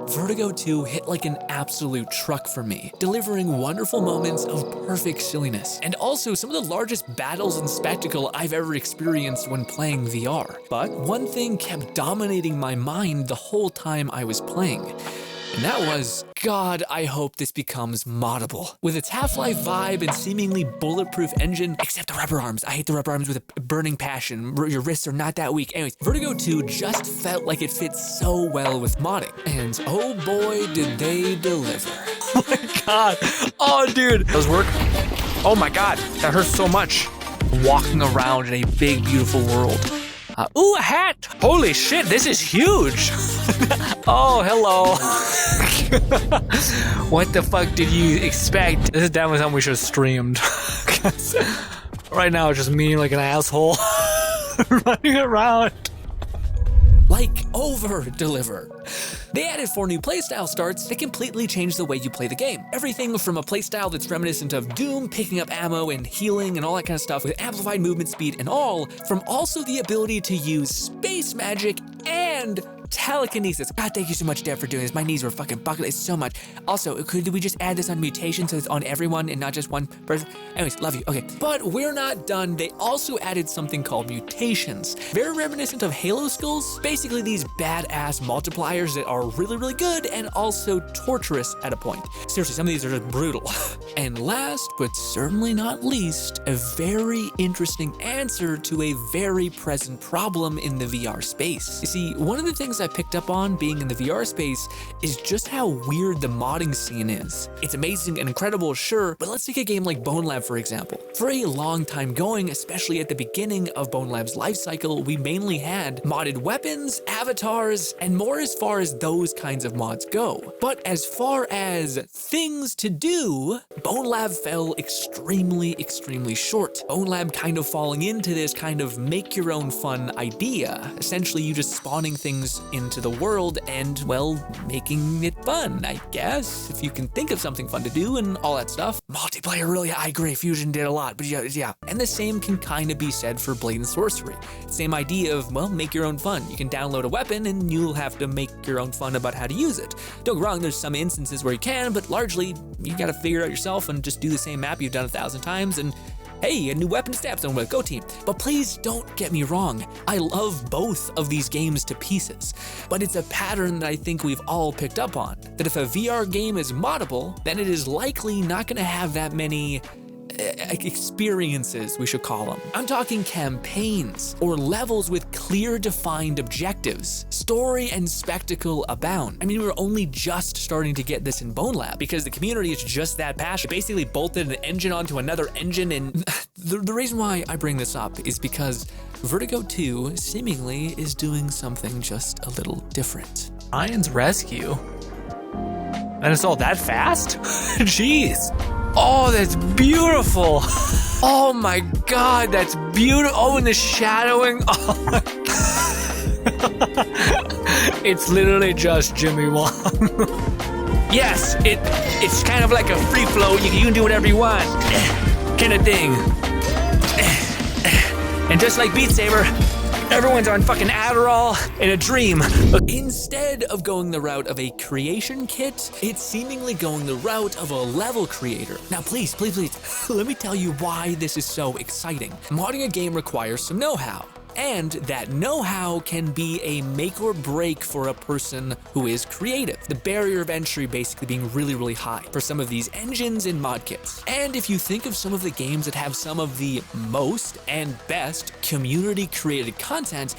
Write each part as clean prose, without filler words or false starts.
Vertigo 2 hit like an absolute truck for me, delivering wonderful moments of perfect silliness, and also some of the largest battles and spectacle I've ever experienced when playing VR. But one thing kept dominating my mind the whole time I was playing, and that was, God, I hope this becomes moddable. With its Half-Life vibe and seemingly bulletproof engine, except the rubber arms. I hate the rubber arms with a burning passion. Your wrists are not that weak. Anyways, Vertigo 2 just felt like it fits so well with modding. And oh boy, did they deliver. Oh my God. Oh, dude. Does work? Oh my God. That hurts so much. Walking around in a big, beautiful world. Ooh, a hat! Holy shit, this is huge! Oh, hello. What the fuck did you expect? This is definitely something we should have streamed. Right now, it's just me like an asshole running around. Like, over-deliver. They added 4 new playstyle starts that completely changed the way you play the game. Everything from a playstyle that's reminiscent of Doom, picking up ammo and healing and all that kind of stuff with amplified movement speed and all, from also the ability to use space magic and telekinesis. God, thank you so much, Dev, for doing this. My knees were fucking buckling so much. Also, could we just add this on mutation so it's on everyone and not just one person? Anyways, love you. Okay, but we're not done. They also added something called mutations. Very reminiscent of Halo skills. Basically, these badass multipliers that are really, really good and also torturous at a point. Seriously, some of these are just brutal. And last, but certainly not least, a very interesting answer to a very present problem in the VR space. You see, one of the things I picked up on being in the VR space is just how weird the modding scene is. It's amazing and incredible, sure, but let's take a game like Bone Lab, for example. For a long time going, especially at the beginning of Bone Lab's life cycle, we mainly had modded weapons, avatars, and more as far as those kinds of mods go. But as far as things to do, Bone Lab fell extremely, extremely short. Bone Lab kind of falling into this kind of make your own fun idea. Essentially, you just spawning things into the world and, well, making it fun, I guess, if you can think of something fun to do and all that stuff. Multiplayer, really, I agree, Fusion did a lot, but yeah. And the same can kind of be said for Blade and Sorcery. Same idea of, well, make your own fun. You can download a weapon and you'll have to make your own fun about how to use it. Don't get me wrong, there's some instances where you can, but largely, you gotta figure it out yourself and just do the same map you've done 1,000 times and hey, a new weapon to stab someone with, go team. But please don't get me wrong, I love both of these games to pieces. But it's a pattern that I think we've all picked up on, that if a VR game is moddable, then it is likely not gonna have that many experiences, we should call them. I'm talking campaigns or levels with clear defined objectives. Story and spectacle abound. I mean, we're only just starting to get this in Bone Lab because the community is just that passionate. Basically bolted an engine onto another engine, and the reason why I bring this up is because Vertigo 2 seemingly is doing something just a little different. Ryan's Rescue? And it's all that fast? Jeez. Oh, that's beautiful. Oh my God, that's beautiful. Oh, and the shadowing. Oh my God. It's literally just Jimmy Wong. Yes, it's kind of like a free flow. You can do whatever you want, kind of thing. And just like Beat Saber, everyone's on fucking Adderall in a dream. Instead of going the route of a creation kit, it's seemingly going the route of a level creator. Now please, let me tell you why this is so exciting. Modding a game requires some know-how. And that know-how can be a make or break for a person who is creative. The barrier of entry basically being really, really high for some of these engines and mod kits. And if you think of some of the games that have some of the most and best community-created content,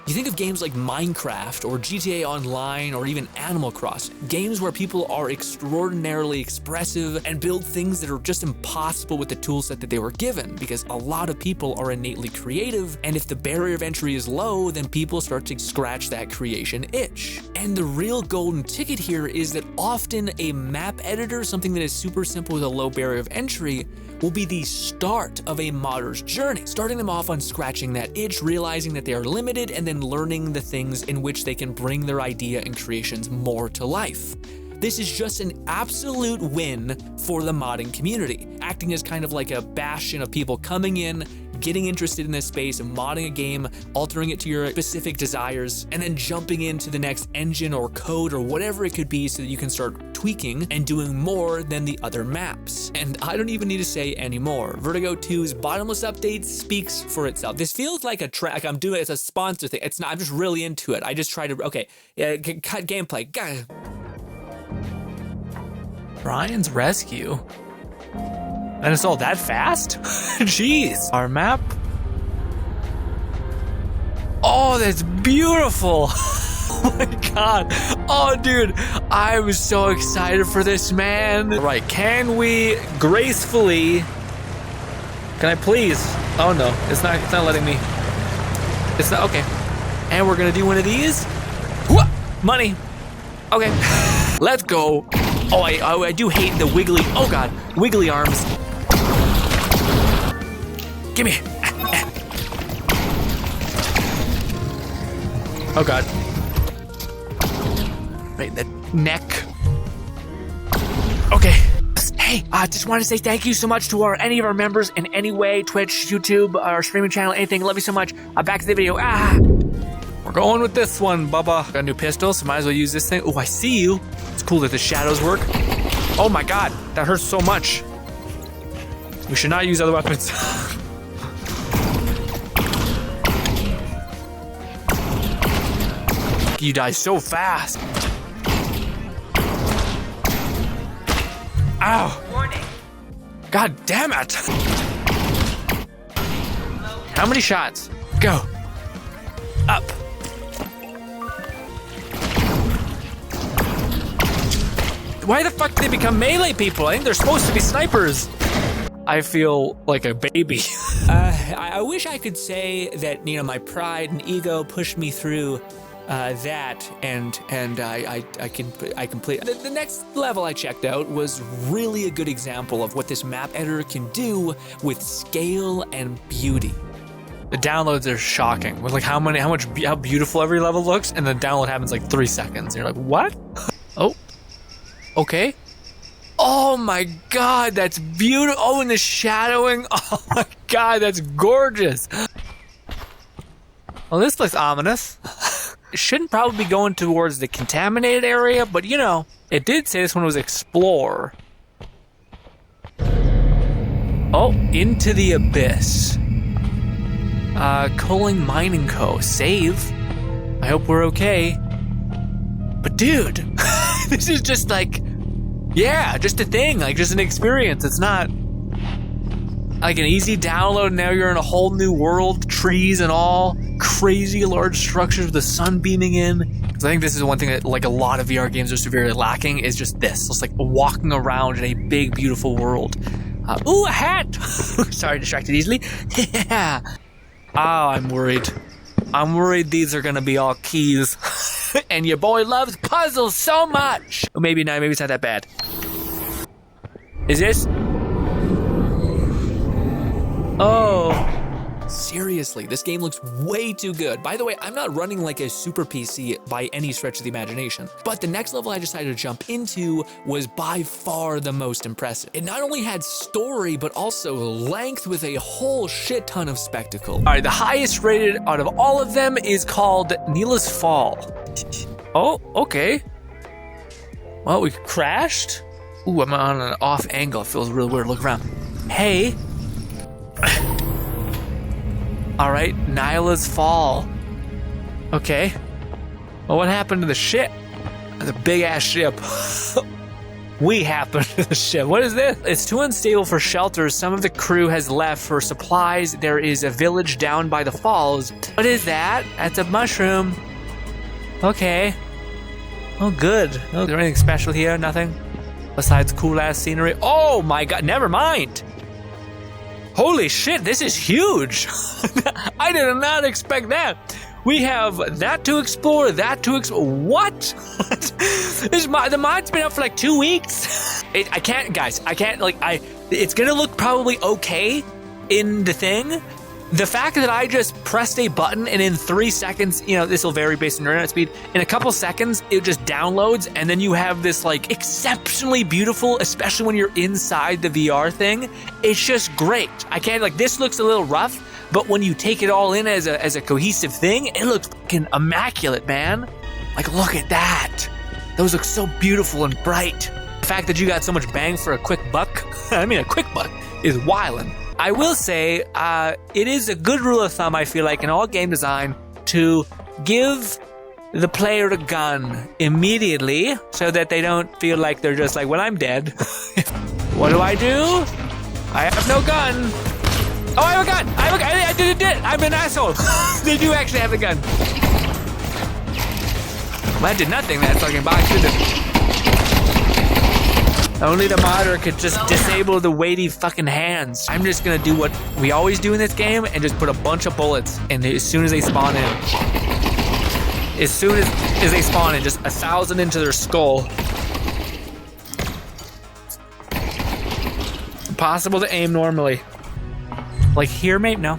you think of games like Minecraft or GTA Online or even Animal Crossing, games where people are extraordinarily expressive and build things that are just impossible with the toolset that they were given, because a lot of people are innately creative, and if the barrier of entry is low, then people start to scratch that creation itch. And the real golden ticket here is that often a map editor, something that is super simple with a low barrier of entry, will be the start of a modder's journey, starting them off on scratching that itch, realizing that they are limited, and then learning the things in which they can bring their idea and creations more to life. This is just an absolute win for the modding community, acting as kind of like a bastion of people coming in, getting interested in this space and modding a game, altering it to your specific desires, and then jumping into the next engine or code or whatever it could be so that you can start tweaking and doing more than the other maps. And I don't even need to say anymore. Vertigo 2's bottomless update speaks for itself. This feels like a track I'm doing. It's a sponsor thing. It's not. I'm just really into it. I just try to. Okay, yeah, cut gameplay. Brian's rescue. And it's all that fast? Jeez. Our map. Oh, that's beautiful. Oh my god. Oh, dude. I was so excited for this, man. Right, can we gracefully... Can I please? Oh no, it's not letting me. It's not, okay. And we're gonna do one of these. Whoa, money. Okay. Let's go. Oh, I do hate the wiggly, oh god, wiggly arms. Gimme. Oh god. Right in the neck. Okay. Hey, I just want to say thank you so much to any of our members in any way, Twitch, YouTube, our streaming channel, anything. Love you so much. Back to the video. We're going with this one, Bubba. Got a new pistol, so might as well use this thing. Oh, I see you. It's cool that the shadows work. Oh my god, that hurts so much. We should not use other weapons. You die so fast. Ow. Warning. God damn it. How many shots? Go. Up. Why the fuck did they become melee people? I think they're supposed to be snipers. I feel like a baby. I wish I could say that, you know, my pride and ego pushed me through that, and I complete. The next level I checked out was really a good example of what this map editor can do with scale and beauty. The downloads are shocking. With like how beautiful every level looks, and the download happens like 3 seconds. And you're like, what? Oh, okay. Oh my god, that's beautiful. Oh, and the shadowing. Oh my god, that's gorgeous. Well, this looks ominous. It shouldn't probably be going towards the contaminated area, but you know, it did say this one was explore. Oh, into the abyss. Culling Mining Co. Save. I hope we're okay. But dude, this is just like, yeah, just a thing, like just an experience. It's not like an easy download. Now you're in a whole new world, trees and all, crazy large structures with the sun beaming in. So I think this is one thing that like a lot of VR games are severely lacking, is just this. It's like walking around in a big, beautiful world. Ooh, a hat! Sorry, distracted easily. Yeah. Oh, I'm worried. I'm worried these are gonna be all keys. And your boy loves puzzles so much. Or maybe not, maybe it's not that bad. Is this? Oh. Seriously, this game looks way too good. By the way, I'm not running like a super PC by any stretch of the imagination, but the next level I decided to jump into was by far the most impressive. It not only had story, but also length with a whole shit ton of spectacle. All right, the highest rated out of all of them is called Neela's Fall. Oh, okay. Well, we crashed. Ooh, I'm on an off angle. It feels real weird. Look around. Hey. All right, Nyla's Fall. Okay. Well, what happened to the ship? The big ass ship. We happened to the ship. What is this? It's too unstable for shelter. Some of the crew has left for supplies. There is a village down by the falls. What is that? That's a mushroom. Okay. Oh, good. Oh, is there anything special here? Nothing? Besides cool ass scenery? Oh my god, never mind. Holy shit, this is huge. I did not expect that. We have that to explore, what? The mod's been up for like 2 weeks. I can't, guys, it's gonna look probably okay in the thing. The fact that I just pressed a button and in 3 seconds, you know, this will vary based on internet speed, in a couple seconds, it just downloads, and then you have this like exceptionally beautiful, especially when you're inside the VR thing. It's just great. I can't, like, this looks a little rough, but when you take it all in as a cohesive thing, it looks fucking immaculate, man. Like, look at that. Those look so beautiful and bright. The fact that you got so much bang for a quick buck, I mean, a quick buck, is wildin'. I will say, it is a good rule of thumb, I feel like, in all game design, to give the player a gun immediately so that they don't feel like they're just like, well, I'm dead. What do? I have no gun. Oh, I have a gun. I did it. I'm an asshole. They do actually have a gun. Well, that did nothing, that fucking box, did it? Only the modder could just disable the weighty fucking hands. I'm just gonna do what we always do in this game and just put a bunch of bullets in as soon as they spawn in. As soon as they spawn in, just 1,000 into their skull. Impossible to aim normally. Like here, mate? No.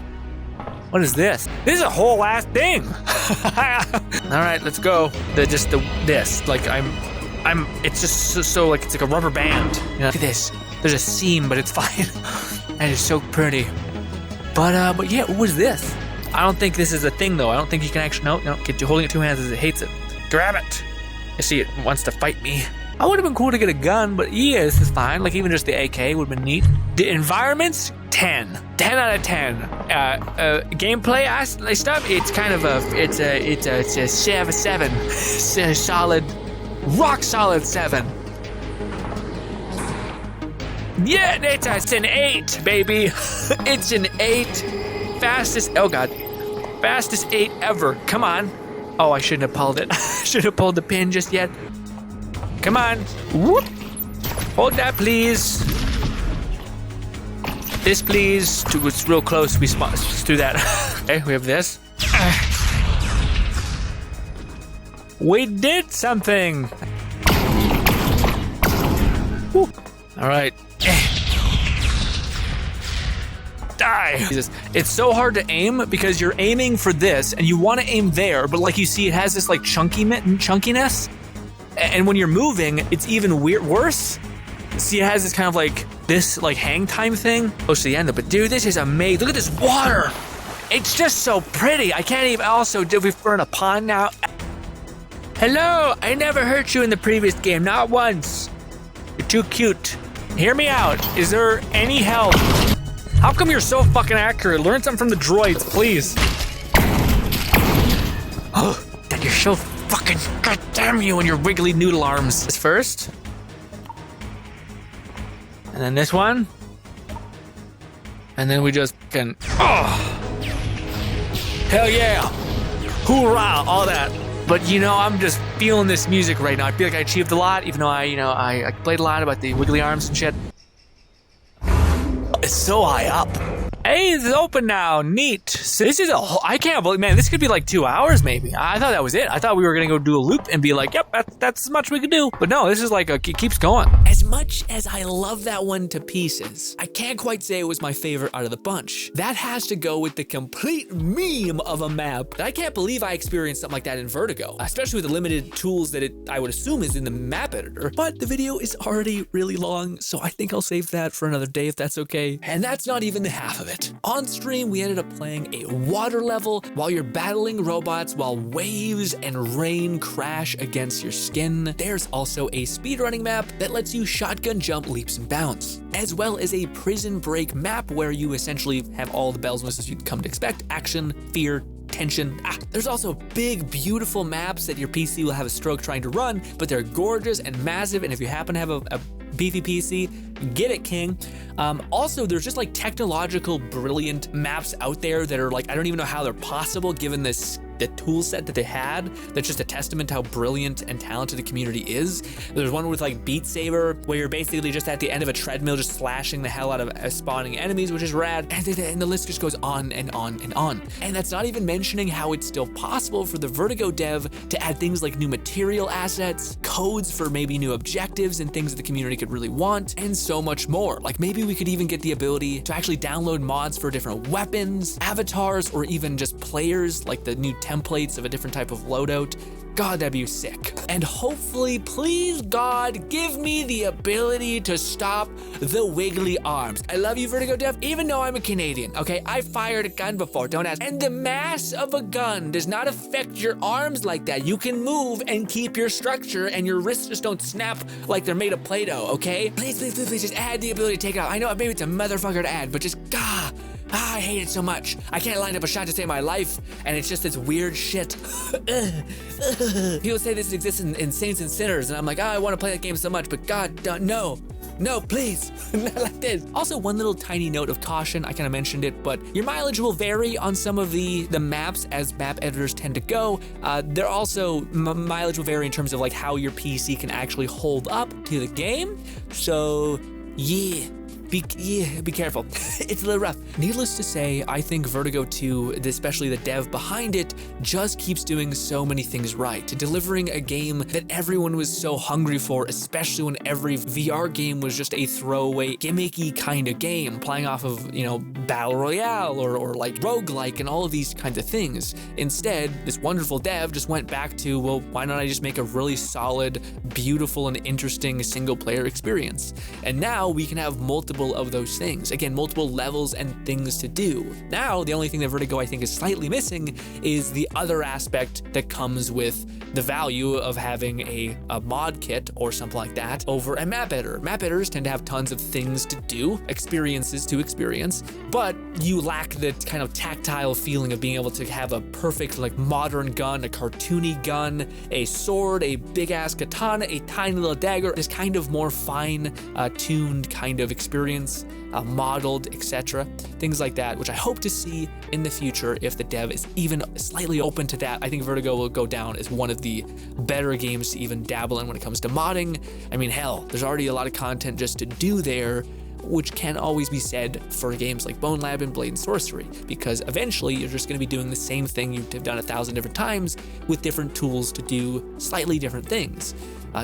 What is this? This is a whole ass thing. All right, let's go. This. Like it's just so like, it's like a rubber band. You know, look at this. There's a seam, but it's fine. And it's so pretty. But yeah, what was this? I don't think this is a thing though. I don't think you can actually, no, get you holding it 2 hands as it hates it. Grab it. I see it wants to fight me. I would have been cool to get a gun, but yeah, this is fine. Like even just the AK would have been neat. The environments, 10. 10 out of 10. Gameplay stuff, it's kind of it's a 7. It's a solid, rock solid 7. Yeah, it's an 8, baby. It's an 8. Fastest, oh god. Fastest 8 ever. Come on. Oh, I shouldn't have pulled it. Shouldn't have pulled the pin just yet. Come on. Whoop. Hold that, please. This, please. It's real close. Let's do that. Okay, we have this. We did something. Woo. All right. Die. Jesus. It's so hard to aim because you're aiming for this and you want to aim there, but like you see, it has this like chunkiness. And when you're moving, it's even worse. See, it has this kind of like this like hang time thing close to the end. But dude, this is amazing. Look at this water. It's just so pretty. I can't even. Also, we're in a pond now. Hello, I never hurt you in the previous game, not once. You're too cute. Hear me out. Is there any help? How come you're so fucking accurate? Learn something from the droids, please. Oh, that you're so fucking goddamn you and your wiggly noodle arms. This first. And then this one. And then we just can, oh. Hell yeah. Hoorah, all that. But you know, I'm just feeling this music right now. I feel like I achieved a lot, even though I played a lot about the wiggly arms and shit. It's so high up. Hey, it's open now. Neat. So this is I can't believe, man, this could be like 2 hours maybe. I thought that was it. I thought we were going to go do a loop and be like, yep, that's as much we could do. But no, this is like, it keeps going. As much as I love that one to pieces, I can't quite say it was my favorite out of the bunch. That has to go with the complete meme of a map. I can't believe I experienced something like that in Vertigo, especially with the limited tools that I would assume is in the map editor. But the video is already really long, so I think I'll save that for another day if that's okay. And that's not even the half of it. On stream, we ended up playing a water level while you're battling robots while waves and rain crash against your skin. There's also a speedrunning map that lets you shotgun jump leaps and bounds, as well as a prison break map where you essentially have all the bells and whistles you'd come to expect: action, fear, tension. There's also big, beautiful maps that your PC will have a stroke trying to run, but they're gorgeous and massive, and if you happen to have a beefy PC, get it, king. Also, there's just like technological brilliant maps out there that are like, I don't even know how they're possible given the tool set that they had. That's just a testament to how brilliant and talented the community is. There's one with like Beat Saber where you're basically just at the end of a treadmill just slashing the hell out of spawning enemies, which is rad. And the list just goes on and on and on. And that's not even mentioning how it's still possible for the Vertigo dev to add things like new material assets, codes for maybe new objectives and things that the community could really want, and so much more. Like maybe we could even get the ability to actually download mods for different weapons, avatars, or even just players, like the new templates of a different type of loadout. God, that'd be sick. And hopefully, please God, give me the ability to stop the wiggly arms. I love you, Vertigo Dev, even though I'm a Canadian, okay? I fired a gun before, don't ask. And the mass of a gun does not affect your arms like that. You can move and keep your structure, and your wrists just don't snap like they're made of Play-Doh, okay? Please, please, please, please, just add the ability to take it out. I know maybe it's a motherfucker to add, but just, I hate it so much. I can't line up a shot to save my life, and it's just this weird shit. People say this exists in Saints and Sinners, and I'm like, I want to play that game so much, but God, no, please, not like this. Also, one little tiny note of caution, I kind of mentioned it, but your mileage will vary on some of the maps as map editors tend to go. There also, mileage will vary in terms of like how your PC can actually hold up to the game. So, yeah. Be careful. It's a little rough. Needless to say, I think Vertigo 2, especially the dev behind it, just keeps doing so many things right, delivering a game that everyone was so hungry for, especially when every VR game was just a throwaway, gimmicky kind of game, playing off of, Battle Royale or like roguelike and all of these kinds of things. Instead, this wonderful dev just went back to, well, why don't I just make a really solid, beautiful, and interesting single-player experience? And now we can have multiple of those things. Again, multiple levels and things to do. Now, the only thing that Vertigo I think is slightly missing is the other aspect that comes with the value of having a mod kit or something like that over a map editor. Map editors tend to have tons of things to do, experiences to experience, but you lack the kind of tactile feeling of being able to have a perfect like modern gun, a cartoony gun, a sword, a big ass katana, a tiny little dagger, this kind of more fine tuned kind of experience, modeled, etc. Things like that, which I hope to see in the future if the dev is even slightly open to that. I think Vertigo will go down as one of the better games to even dabble in when it comes to modding. I mean, hell, there's already a lot of content just to do there, which can always be said for games like Bone Lab and Blade and Sorcery, because eventually you're just going to be doing the same thing you've done 1,000 different times with different tools to do slightly different things.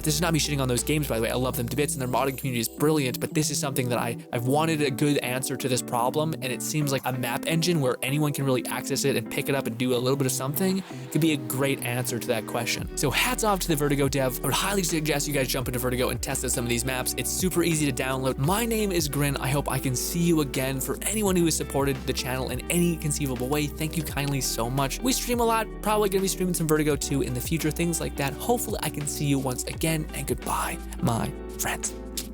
This is not me shitting on those games, by the way. I love them to bits and their modding community is brilliant, but this is something that I've wanted a good answer to this problem, and it seems like a map engine where anyone can really access it and pick it up and do a little bit of something could be a great answer to that question. So hats off to the Vertigo dev. I would highly suggest you guys jump into Vertigo and test out some of these maps. It's super easy to download. My name is GRINN. I hope I can see you again. For anyone who has supported the channel in any conceivable way, thank you kindly so much. We stream a lot, probably gonna be streaming some Vertigo 2 in the future, things like that. Hopefully I can see you once again, and goodbye, my friends.